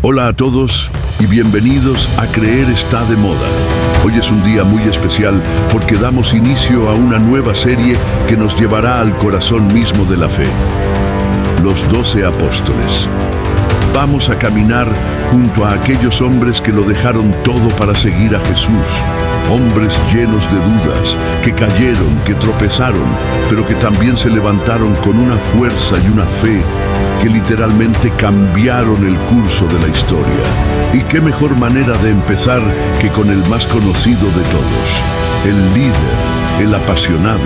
Hola a todos y bienvenidos a Creer está de moda. Hoy es un día muy especial porque damos inicio a una nueva serie que nos llevará al corazón mismo de la fe. Los 12 apóstoles. Vamos a caminar junto a aquellos hombres que lo dejaron todo para seguir a Jesús. Hombres llenos de dudas, que cayeron, que tropezaron, pero que también se levantaron con una fuerza y una fe que literalmente cambiaron el curso de la historia. Y qué mejor manera de empezar que con el más conocido de todos, el líder, el apasionado,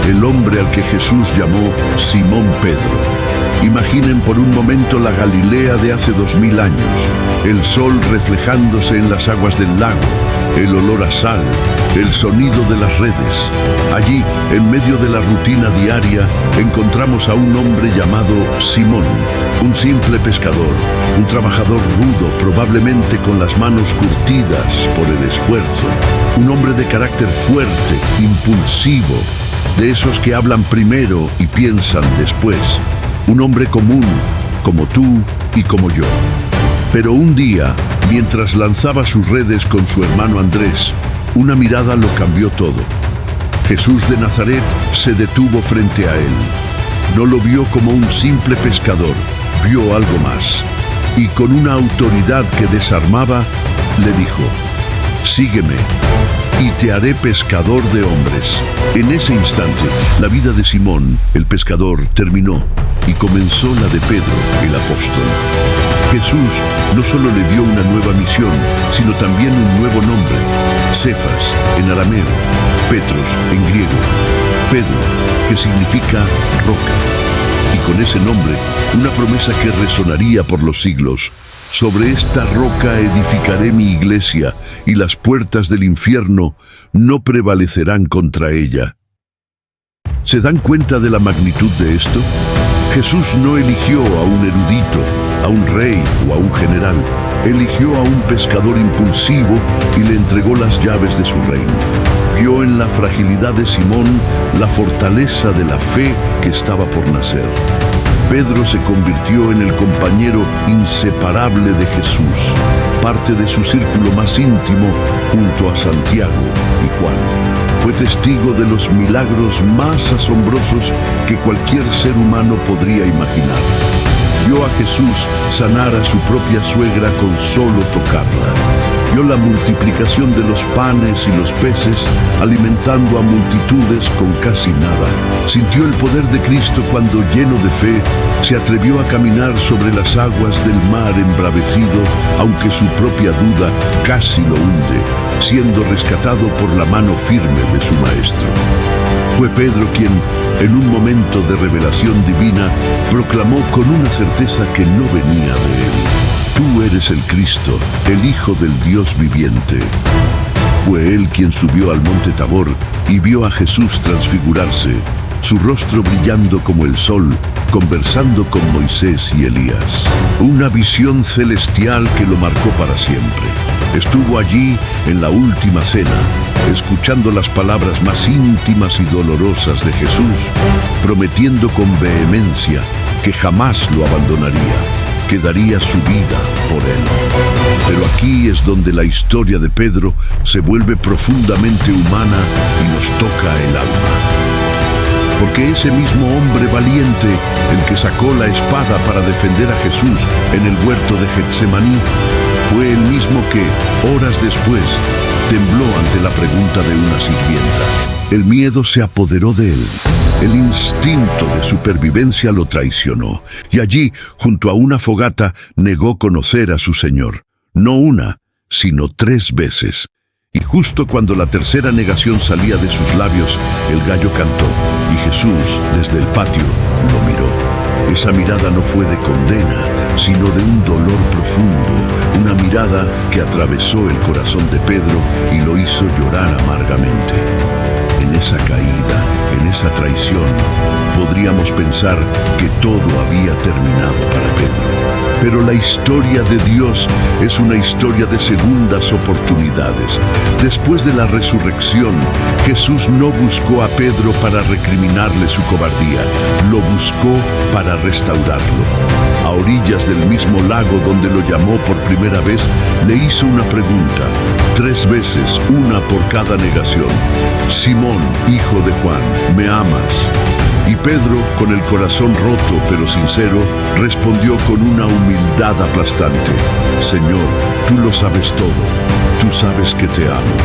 el hombre al que Jesús llamó Simón Pedro. Imaginen por un momento la Galilea de hace 2000 años, el sol reflejándose en las aguas del lago, el olor a sal, el sonido de las redes. Allí, en medio de la rutina diaria, encontramos a un hombre llamado Simón, un simple pescador, un trabajador rudo, probablemente con las manos curtidas por el esfuerzo, un hombre de carácter fuerte, impulsivo, de esos que hablan primero y piensan después. Un hombre común, como tú y como yo. Pero un día, mientras lanzaba sus redes con su hermano Andrés, una mirada lo cambió todo. Jesús de Nazaret se detuvo frente a él. No lo vio como un simple pescador, vio algo más. Y con una autoridad que desarmaba, le dijo: «Sígueme, y te haré pescador de hombres». En ese instante, la vida de Simón, el pescador, terminó y comenzó la de Pedro, el apóstol. Jesús no solo le dio una nueva misión, sino también un nuevo nombre: Cefas, en arameo, Petros, en griego, Pedro, que significa roca. Y con ese nombre, una promesa que resonaría por los siglos: sobre esta roca edificaré mi iglesia, y las puertas del infierno no prevalecerán contra ella. ¿Se dan cuenta de la magnitud de esto? Jesús no eligió a un erudito, a un rey o a un general. Eligió a un pescador impulsivo y le entregó las llaves de su reino. Vio en la fragilidad de Simón la fortaleza de la fe que estaba por nacer. Pedro se convirtió en el compañero inseparable de Jesús, parte de su círculo más íntimo junto a Santiago y Juan. Fue testigo de los milagros más asombrosos que cualquier ser humano podría imaginar. Vio a Jesús sanar a su propia suegra con solo tocarla. Vio la multiplicación de los panes y los peces, alimentando a multitudes con casi nada. Sintió el poder de Cristo cuando, lleno de fe, se atrevió a caminar sobre las aguas del mar embravecido, aunque su propia duda casi lo hunde, siendo rescatado por la mano firme de su maestro. Fue Pedro quien, en un momento de revelación divina, proclamó con una certeza que no venía de él: «Tú eres el Cristo, el Hijo del Dios viviente». Fue él quien subió al monte Tabor y vio a Jesús transfigurarse, su rostro brillando como el sol, conversando con Moisés y Elías. Una visión celestial que lo marcó para siempre. Estuvo allí en la última cena, escuchando las palabras más íntimas y dolorosas de Jesús, prometiendo con vehemencia que jamás lo abandonaría, que daría su vida por él. Pero aquí es donde la historia de Pedro se vuelve profundamente humana y nos toca el alma. Porque ese mismo hombre valiente, el que sacó la espada para defender a Jesús en el huerto de Getsemaní, fue el mismo que, horas después, tembló ante la pregunta de una sirvienta. El miedo se apoderó de él. El instinto de supervivencia lo traicionó. Y allí, junto a una fogata, negó conocer a su Señor. No una, sino 3 veces. Y justo cuando la tercera negación salía de sus labios, el gallo cantó, y Jesús, desde el patio, lo miró. Esa mirada no fue de condena, sino de un dolor profundo, una mirada que atravesó el corazón de Pedro y lo hizo llorar amargamente. En esa caída, en esa traición, podríamos pensar que todo había terminado para Pedro. Pero la historia de Dios es una historia de segundas oportunidades. Después de la resurrección, Jesús no buscó a Pedro para recriminarle su cobardía, lo buscó para restaurarlo. a orillas del mismo lago donde lo llamó por primera vez, le hizo una pregunta, 3 veces, una por cada negación. Simón, hijo de Juan, ¿me amas? Y Pedro, con el corazón roto pero sincero, respondió con una humildad aplastante, Señor, tú lo sabes todo, tú sabes que te amo.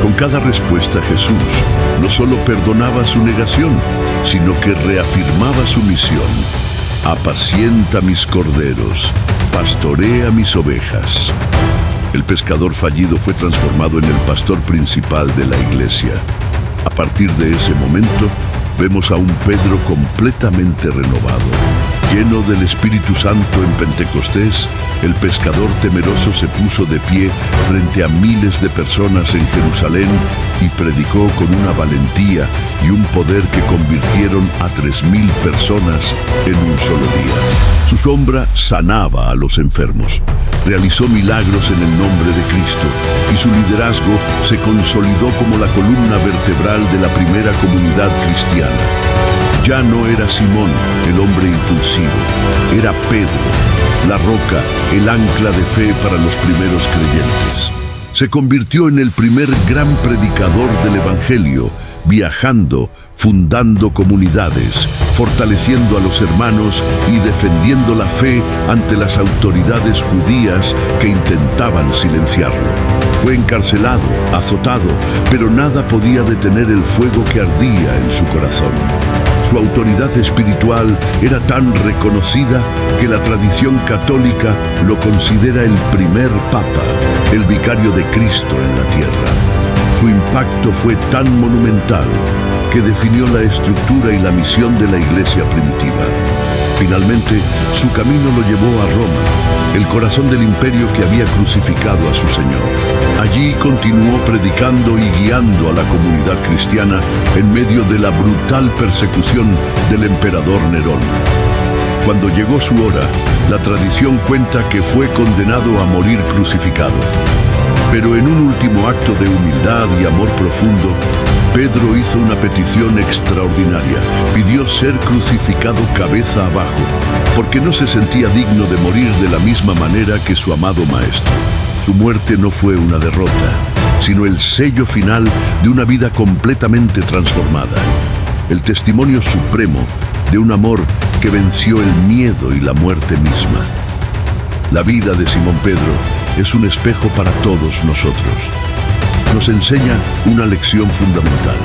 Con cada respuesta Jesús no solo perdonaba su negación, sino que reafirmaba su misión. Apacienta mis corderos, pastorea mis ovejas. El pescador fallido fue transformado en el pastor principal de la iglesia. A partir de ese momento, vemos a un Pedro completamente renovado. Lleno del Espíritu Santo en Pentecostés, el pescador temeroso se puso de pie frente a miles de personas en Jerusalén y predicó con una valentía y un poder que convirtieron a 3.000 personas en un solo día. Su sombra sanaba a los enfermos, realizó milagros en el nombre de Cristo y su liderazgo se consolidó como la columna vertebral de la primera comunidad cristiana. Ya no era Simón, el hombre impulsivo, era Pedro, la roca, el ancla de fe para los primeros creyentes. Se convirtió en el primer gran predicador del Evangelio, viajando, fundando comunidades, fortaleciendo a los hermanos y defendiendo la fe ante las autoridades judías que intentaban silenciarlo. Fue encarcelado, azotado, pero nada podía detener el fuego que ardía en su corazón. Su autoridad espiritual era tan reconocida que la tradición católica lo considera el primer papa, el vicario de Cristo en la tierra. Su impacto fue tan monumental que definió la estructura y la misión de la iglesia primitiva. Finalmente, su camino lo llevó a Roma, el corazón del imperio que había crucificado a su Señor. Allí continuó predicando y guiando a la comunidad cristiana en medio de la brutal persecución del emperador Nerón. Cuando llegó su hora, la tradición cuenta que fue condenado a morir crucificado. Pero en un último acto de humildad y amor profundo, Pedro hizo una petición extraordinaria. Pidió ser crucificado cabeza abajo, porque no se sentía digno de morir de la misma manera que su amado Maestro. Su muerte no fue una derrota, sino el sello final de una vida completamente transformada. El testimonio supremo de un amor que venció el miedo y la muerte misma. La vida de Simón Pedro es un espejo para todos nosotros. Nos enseña una lección fundamental.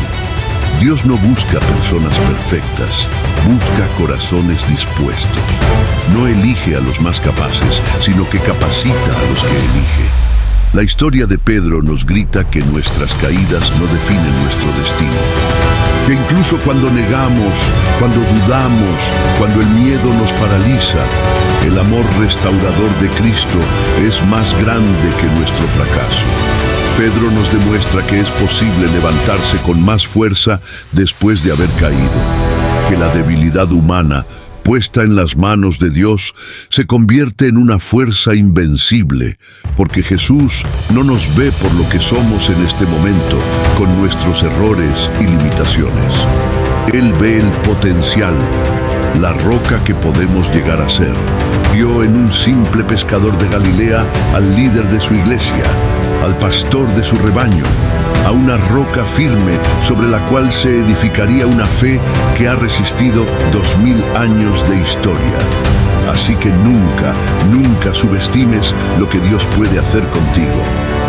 Dios no busca personas perfectas, busca corazones dispuestos. No elige a los más capaces, sino que capacita a los que elige. La historia de Pedro nos grita que nuestras caídas no definen nuestro destino. Que incluso cuando negamos, cuando dudamos, cuando el miedo nos paraliza, el amor restaurador de Cristo es más grande que nuestro fracaso. Pedro nos demuestra que es posible levantarse con más fuerza después de haber caído, que la debilidad humana, puesta en las manos de Dios, se convierte en una fuerza invencible, porque Jesús no nos ve por lo que somos en este momento, con nuestros errores y limitaciones. Él ve el potencial, la roca que podemos llegar a ser. Vio en un simple pescador de Galilea al líder de su iglesia, al pastor de su rebaño, a una roca firme sobre la cual se edificaría una fe que ha resistido 2000 años de historia. Así que nunca, nunca subestimes lo que Dios puede hacer contigo.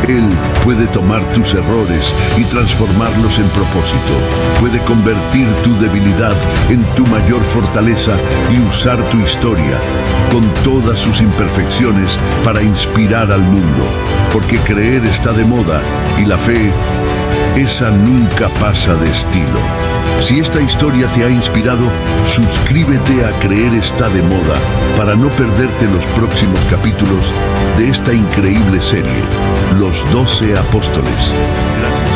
Él puede tomar tus errores y transformarlos en propósito. Puede convertir tu debilidad en tu mayor fortaleza y usar tu historia, con todas sus imperfecciones, para inspirar al mundo. Porque creer está de moda y la fe, esa nunca pasa de estilo. Si esta historia te ha inspirado, suscríbete a Creer está de moda para no perderte los próximos capítulos de esta increíble serie, Los 12 Apóstoles. Gracias.